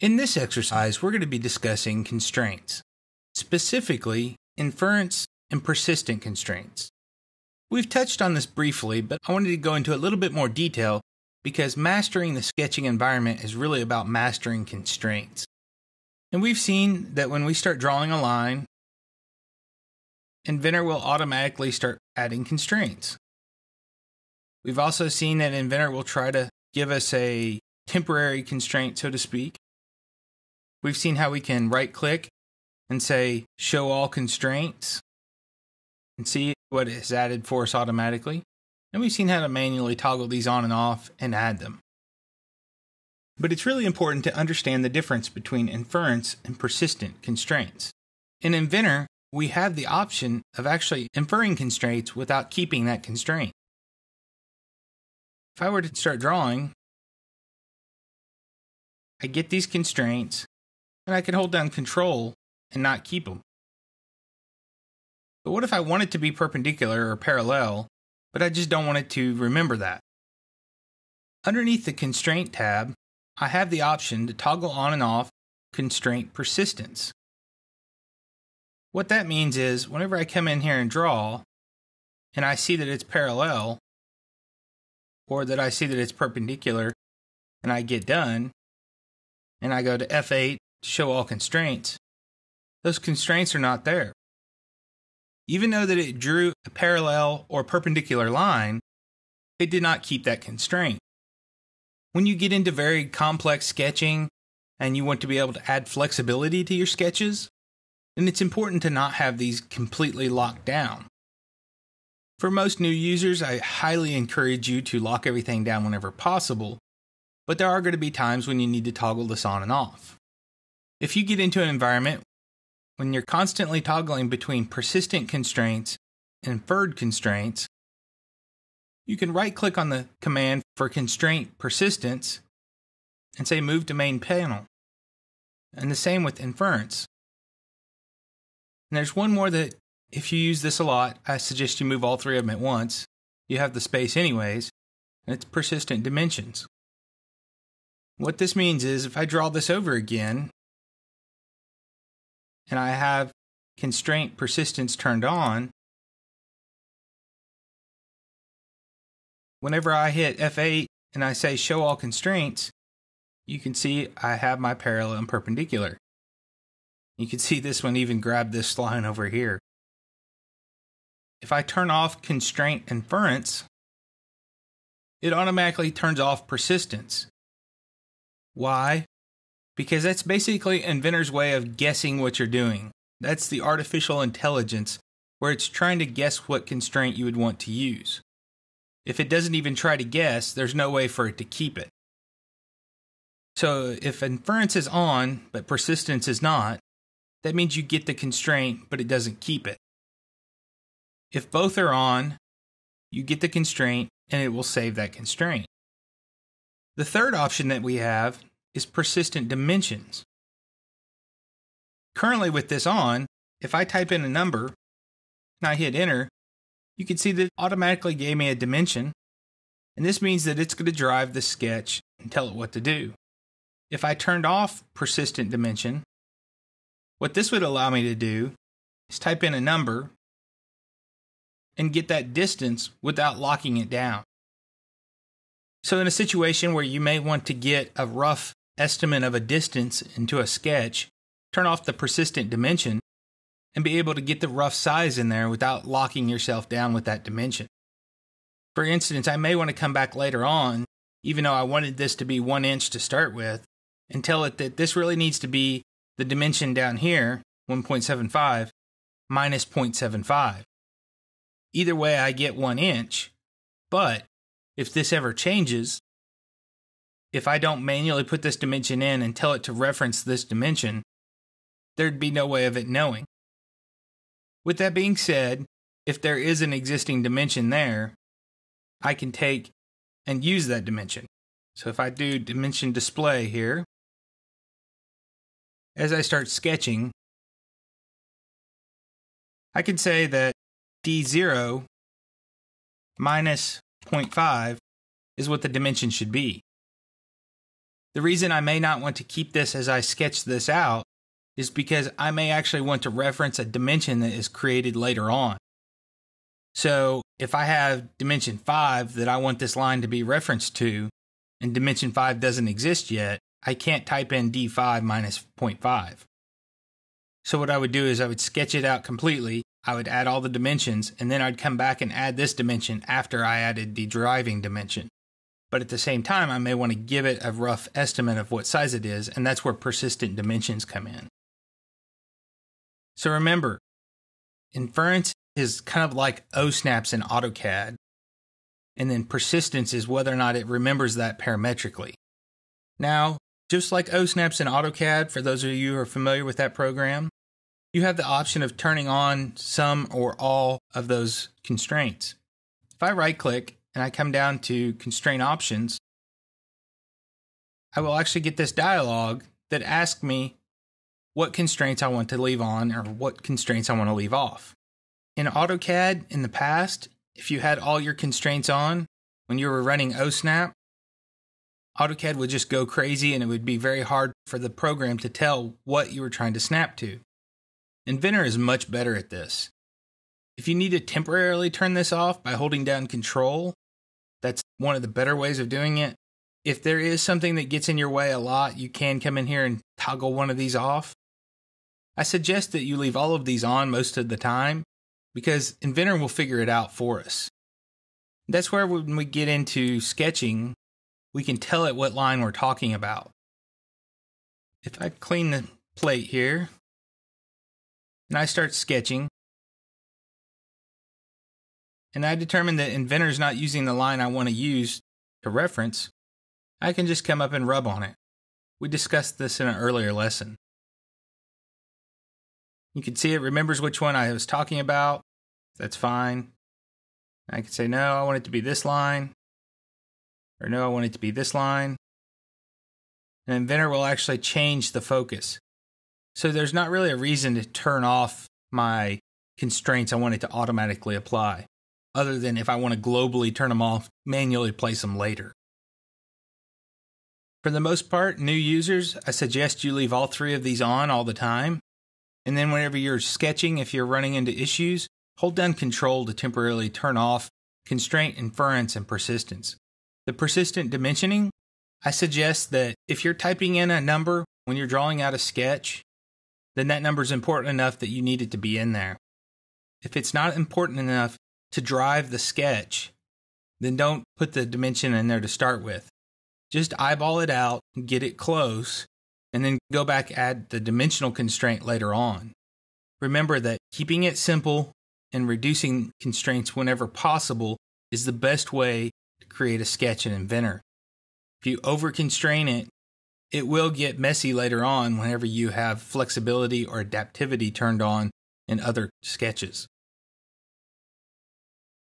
In this exercise, we're going to be discussing constraints, specifically inference and persistent constraints. We've touched on this briefly, but I wanted to go into a little bit more detail because mastering the sketching environment is really about mastering constraints. And we've seen that when we start drawing a line, Inventor will automatically start adding constraints. We've also seen that Inventor will try to give us a temporary constraint, so to speak. We've seen how we can right-click and say, Show All Constraints, and see what is added for us automatically. And we've seen how to manually toggle these on and off and add them. But it's really important to understand the difference between inference and persistent constraints. In Inventor, we have the option of actually inferring constraints without keeping that constraint. If I were to start drawing, I get these constraints, and I can hold down Control and not keep them. But what if I want it to be perpendicular or parallel, but I just don't want it to remember that? Underneath the Constraint tab, I have the option to toggle on and off Constraint Persistence. What that means is, whenever I come in here and draw, and I see that it's parallel, or that I see that it's perpendicular, and I get done, and I go to F8 to show all constraints, those constraints are not there. Even though that it drew a parallel or perpendicular line, it did not keep that constraint. When you get into very complex sketching and you want to be able to add flexibility to your sketches, then it's important to not have these completely locked down. For most new users, I highly encourage you to lock everything down whenever possible, but there are going to be times when you need to toggle this on and off. If you get into an environment when you're constantly toggling between persistent constraints and inferred constraints, you can right-click on the command for constraint persistence and say Move to Main Panel. And the same with inference. And there's one more that, if you use this a lot, I suggest you move all three of them at once. You have the space anyways, and it's persistent dimensions. What this means is, if I draw this over again, and I have constraint persistence turned on, whenever I hit F8 and I say Show All Constraints, you can see I have my parallel and perpendicular. You can see this one even grabbed this line over here. If I turn off constraint inference, it automatically turns off persistence. Why? Because that's basically Inventor's way of guessing what you're doing. That's the artificial intelligence where it's trying to guess what constraint you would want to use. If it doesn't even try to guess, there's no way for it to keep it. So if inference is on, but persistence is not, that means you get the constraint, but it doesn't keep it. If both are on, you get the constraint, and it will save that constraint. The third option that we have is persistent dimensions. Currently with this on, if I type in a number and I hit enter, you can see that it automatically gave me a dimension, and this means that it's going to drive the sketch and tell it what to do. If I turned off persistent dimension, what this would allow me to do is type in a number and get that distance without locking it down. So in a situation where you may want to get a rough estimate of a distance into a sketch, turn off the persistent dimension and be able to get the rough size in there without locking yourself down with that dimension. For instance, I may want to come back later on, even though I wanted this to be 1 inch to start with, and tell it that this really needs to be the dimension down here, 1.75, minus 0.75. Either way, I get 1 inch, but if this ever changes, if I don't manually put this dimension in and tell it to reference this dimension, there'd be no way of it knowing. With that being said, if there is an existing dimension there, I can take and use that dimension. So if I do dimension display here, as I start sketching, I can say that D0 minus 0.5 is what the dimension should be. The reason I may not want to keep this as I sketch this out is because I may actually want to reference a dimension that is created later on. So if I have dimension 5 that I want this line to be referenced to, and dimension 5 doesn't exist yet, I can't type in d5 minus 0.5. So what I would do is I would sketch it out completely, I would add all the dimensions, and then I'd come back and add this dimension after I added the driving dimension. But at the same time, I may want to give it a rough estimate of what size it is, and that's where persistent dimensions come in. So remember, inference is kind of like O-snaps in AutoCAD, and then persistence is whether or not it remembers that parametrically. Now, just like O-snaps in AutoCAD, for those of you who are familiar with that program, you have the option of turning on some or all of those constraints. If I right-click and I come down to Constraint Options, I will actually get this dialog that asks me what constraints I want to leave on or what constraints I want to leave off. In AutoCAD, in the past, if you had all your constraints on when you were running OSnap, AutoCAD would just go crazy and it would be very hard for the program to tell what you were trying to snap to. Inventor is much better at this. If you need to temporarily turn this off by holding down Control, that's one of the better ways of doing it. If there is something that gets in your way a lot, you can come in here and toggle one of these off. I suggest that you leave all of these on most of the time because Inventor will figure it out for us. That's where when we get into sketching, we can tell it what line we're talking about. If I clean the plate here, and I start sketching, and I determine that Inventor's not using the line I want to use to reference, I can just come up and rub on it. We discussed this in an earlier lesson. You can see it remembers which one I was talking about. That's fine. I can say, no, I want it to be this line. Or no, I want it to be this line. And Inventor will actually change the focus. So there's not really a reason to turn off my constraints I want it to automatically apply, other than if I want to globally turn them off, manually place them later. For the most part, new users, I suggest you leave all 3 of these on all the time. And then whenever you're sketching, if you're running into issues, hold down Control to temporarily turn off constraint, inference, and persistence. The persistent dimensioning, I suggest that if you're typing in a number when you're drawing out a sketch, then that number is important enough that you need it to be in there. If it's not important enough to drive the sketch, then don't put the dimension in there to start with. Just eyeball it out, get it close, and then go back add the dimensional constraint later on. Remember that keeping it simple and reducing constraints whenever possible is the best way to create a sketch in Inventor. If you over-constrain it, it will get messy later on whenever you have flexibility or adaptivity turned on in other sketches.